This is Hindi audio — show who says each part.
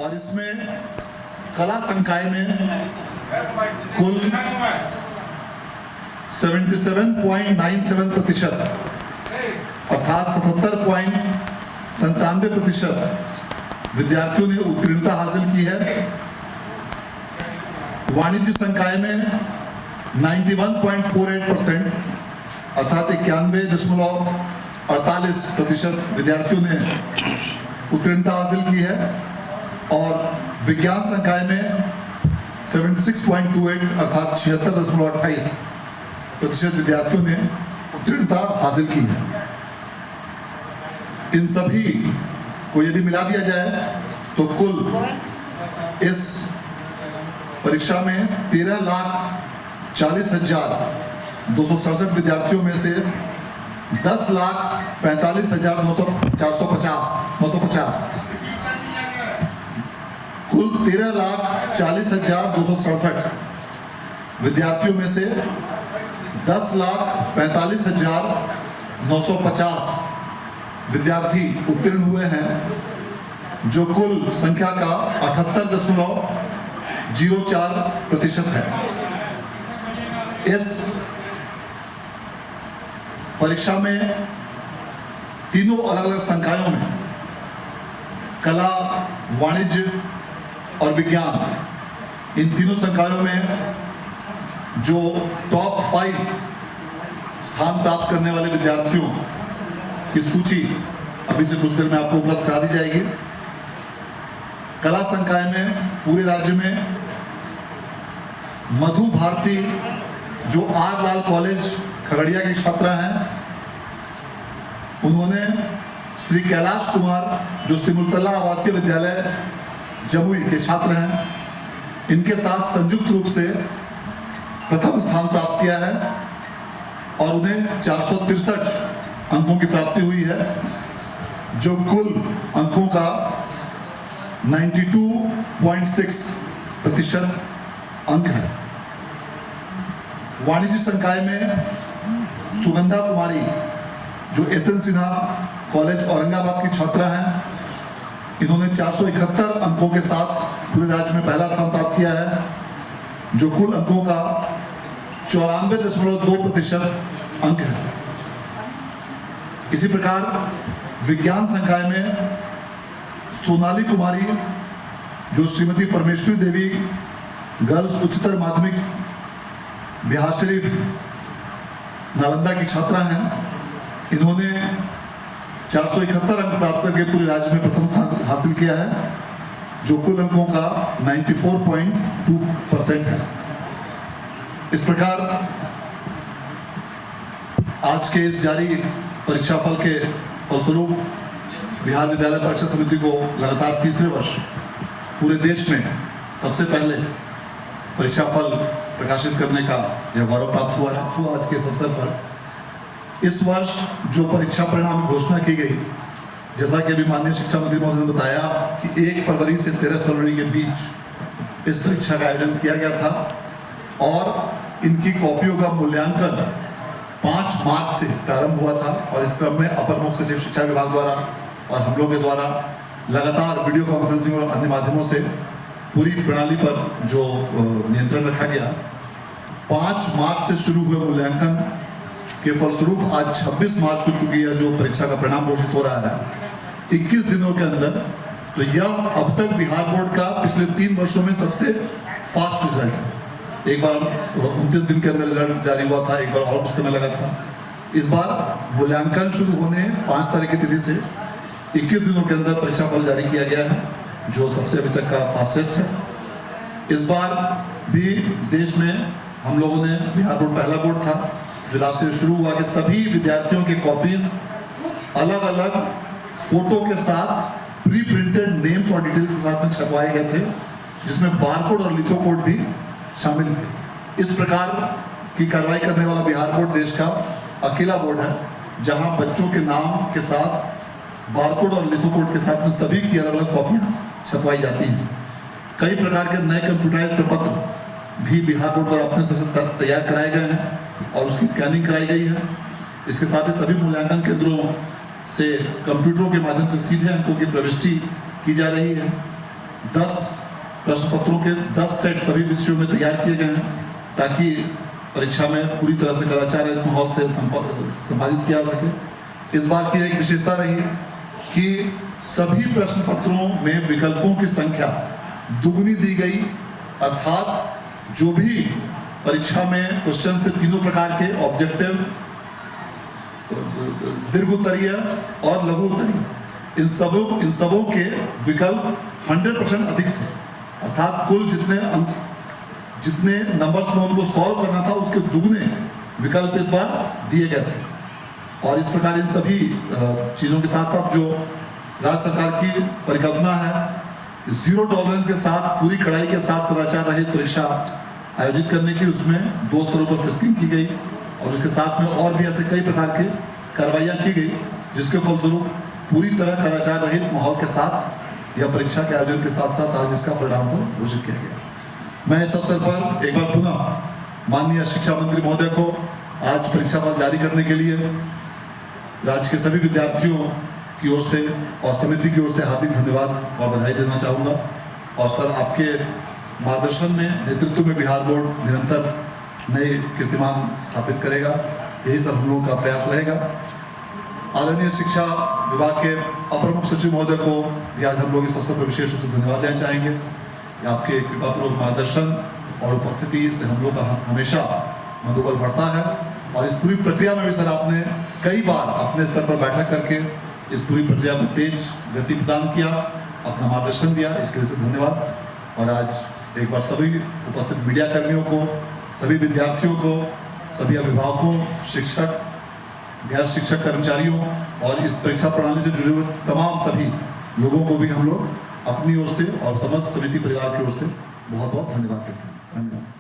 Speaker 1: और इसमें कला संकाय में कुल 77.97% अर्थात 77.97% विद्यार्थियों ने उत्तीर्णता हासिल की है। वाणिज्य संकाय में 91.48% अर्थात 91.48% विद्यार्थियों ने उत्तीर्णता हासिल की है और विज्ञान संकाय में 76.28 अर्थात 76.28% विद्यार्थियों ने उत्तीर्णता हासिल की है। इन सभी को यदि मिला दिया जाए तो कुल इस परीक्षा में 13,40,267 विद्यार्थियों में से 10,45,950 कुल 13,40,267 विद्यार्थियों में से 10,45,950 विद्यार्थी उत्तीर्ण हुए हैं, जो कुल संख्या का 78.04% है। इस परीक्षा में तीनों अलग अलग संकायों में कला, वाणिज्य और विज्ञान, इन तीनों संकायों में जो टॉप 5 स्थान प्राप्त करने वाले विद्यार्थियों की सूची अभी से कुछ देर में आपको उपलब्ध करा दी जाएगी। कला संकाय में पूरे राज्य में मधु भारती जो आर लाल कॉलेज खगड़िया के छात्रा हैं, उन्होंने श्री कैलाश कुमार जो सिमुलतला आवासीय विद्यालय जमुई के छात्र हैं, इनके साथ संयुक्त रूप से प्रथम स्थान प्राप्त किया है और उन्हें 463 अंकों की प्राप्ति हुई है, जो कुल अंकों का 92.6% अंक है। वाणिज्य संकाय में सुगंधा कुमारी जो एस.एन. सिन्हा कॉलेज औरंगाबाद की छात्रा हैं, इन्होंने 471 अंकों के साथ पूरे राज्य में पहला स्थान प्राप्त किया है, जो कुल अंकों का 94.2% अंक है। इसी प्रकार विज्ञान संकाय में सोनाली कुमारी जो श्रीमती परमेश्वरी देवी गर्ल्स उच्चतर माध्यमिक बिहार शरीफ नालंदा की छात्रा हैं, इन्होंने 471 अंक प्राप्त करके पूरे राज्य में प्रथम स्थान हासिल किया है, जो कुल अंकों का 94.2% है। इस प्रकार आज के इस जारी परीक्षा फल के फलस्वरूप बिहार विद्यालय परीक्षा समिति को लगातार तीसरे वर्ष पूरे देश में सबसे पहले परीक्षा फल प्रकाशित करने का यह गौरव प्राप्त हुआ है। तो आज के इस अवसर पर इस वर्ष जो परीक्षा परिणाम घोषणा की गई, जैसा कि अभी माननीय शिक्षा मंत्री महोदय ने बताया कि 1 फरवरी से 13 फरवरी के बीच इस परीक्षा का आयोजन किया गया था और इनकी कॉपियों का मूल्यांकन 5 मार्च से प्रारंभ हुआ था और इस क्रम में अपर मुख्य सचिव शिक्षा विभाग द्वारा और हम लोग के द्वारा लगातार वीडियो कॉन्फ्रेंसिंग और अन्य माध्यमों से पूरी प्रणाली पर जो नियंत्रण रखा गया। 5 मार्च से शुरू हुए मूल्यांकन के फलस्वरूप आज 26 मार्च को चुकी है जो परीक्षा का परिणाम घोषित हो रहा है 21 दिनों के अंदर। तो यह अब तक बिहार बोर्ड का पिछले 3 वर्षों में सबसे फास्ट रिजल्ट है। एक बार 29 दिन के अंदर रिजल्ट जारी हुआ था, एक बार और कुछ समय लगा था। इस बार मूल्यांकन शुरू होने 5 तारीख की तिथि से 21 दिनों के अंदर परीक्षा फल जारी किया गया है, जो सबसे अभी तक का फास्टेस्ट है। इस बार भी देश में हम लोगों ने, बिहार बोर्ड पहला बोर्ड था जो लास्ट से शुरू हुआ कि सभी विद्यार्थियों के कॉपीज अलग अलग फोटो के साथ प्री प्रिंटेड नेम्स और डिटेल्स के साथ में छपवाए गए थे, जिसमें बारकोड और लिथो कोड भी शामिल थे। इस प्रकार की कार्रवाई करने वाला बिहार बोर्ड देश का अकेला बोर्ड है जहां बच्चों के नाम के साथ बारकोड और लिथो कोड के साथ में सभी की अलग अलग कॉपियां छपवाई जाती हैं। कई प्रकार के नए कंप्यूटराइज्ड प्रपत्र भी बिहार बोर्ड द्वारा अपने से तैयार कराए गए हैं और उसकी स्कैनिंग कराई गई है। इसके साथ ही सभी मूल्यांकन केंद्रों से कंप्यूटरों के माध्यम से सीधे अंकों की प्रविष्टि की जा रही है। 10 प्रश्न पत्रों के 10 सेट सभी विषयों में तैयार किए गए हैं ताकि परीक्षा में पूरी तरह से कदाचार रहित माहौल से संपादित किया जा सके। इस बार की एक विशेषता रही कि सभी प्रश्न पत्रों में विकल्पों की संख्या दुगनी दी गई, अर्थात जो भी परीक्षा में क्वेश्चन थे तीनों प्रकार के, ऑब्जेक्टिव, दीर्घ उत्तरीय और लघु उत्तरीय, इन सबों के विकल्प 100% अधिक थे, अर्थात कुल जितने नंबर्स में उनको सॉल्व करना था उसके दुगने विकल्प इस बार दिए गए थे। और इस प्रकार इन सभी चीज़ों के साथ साथ जो राज्य सरकार की परिकल्पना है, जीरो टॉलरेंस के साथ, पूरी कड़ाई के साथ कदाचार रहित परीक्षा आयोजित करने की, उसमें 2 स्तरों पर फिस्किंग की गई और उसके साथ में और भी ऐसे कई प्रकार के कार्रवाइयाँ की गई जिसके फलस्वरूप पूरी तरह कदाचार रहित माहौल के साथ यह परीक्षा के आयोजन के साथ साथ आज इसका परिणाम घोषित किया गया। मैं इस अवसर पर एक बार पुनः माननीय शिक्षा मंत्री महोदय को आज परीक्षा फल जारी करने के लिए राज्य के सभी विद्यार्थियों की ओर से और समिति की ओर से हार्दिक धन्यवाद और बधाई देना चाहूँगा। और सर, आपके मार्गदर्शन में, नेतृत्व में बिहार बोर्ड निरंतर नए कीर्तिमान स्थापित करेगा, यही सर हम लोगों का प्रयास रहेगा। आदरणीय शिक्षा विभाग के अपर मुख्य सचिव महोदय को भी आज हम लोग इस अवसर पर विशेष रूप से धन्यवाद देना चाहेंगे। आपके कृपापूर्वक मार्गदर्शन और उपस्थिति से हम लोग का हमेशा मनोबल बढ़ता है। और इस पूरी प्रक्रिया में भी सर आपने कई बार अपने स्तर पर बैठक करके इस पूरी प्रक्रिया को तेज गति प्रदान किया, अपना मार्गदर्शन दिया, इसके लिए धन्यवाद। और आज एक बार सभी उपस्थित मीडिया कर्मियों को, सभी विद्यार्थियों को, सभी अभिभावकों, शिक्षक, गैर शिक्षक कर्मचारियों और इस परीक्षा प्रणाली से जुड़े हुए तमाम सभी लोगों को भी हम लोग अपनी ओर से और समस्त समिति परिवार की ओर से बहुत बहुत धन्यवाद करते हैं। धन्यवाद।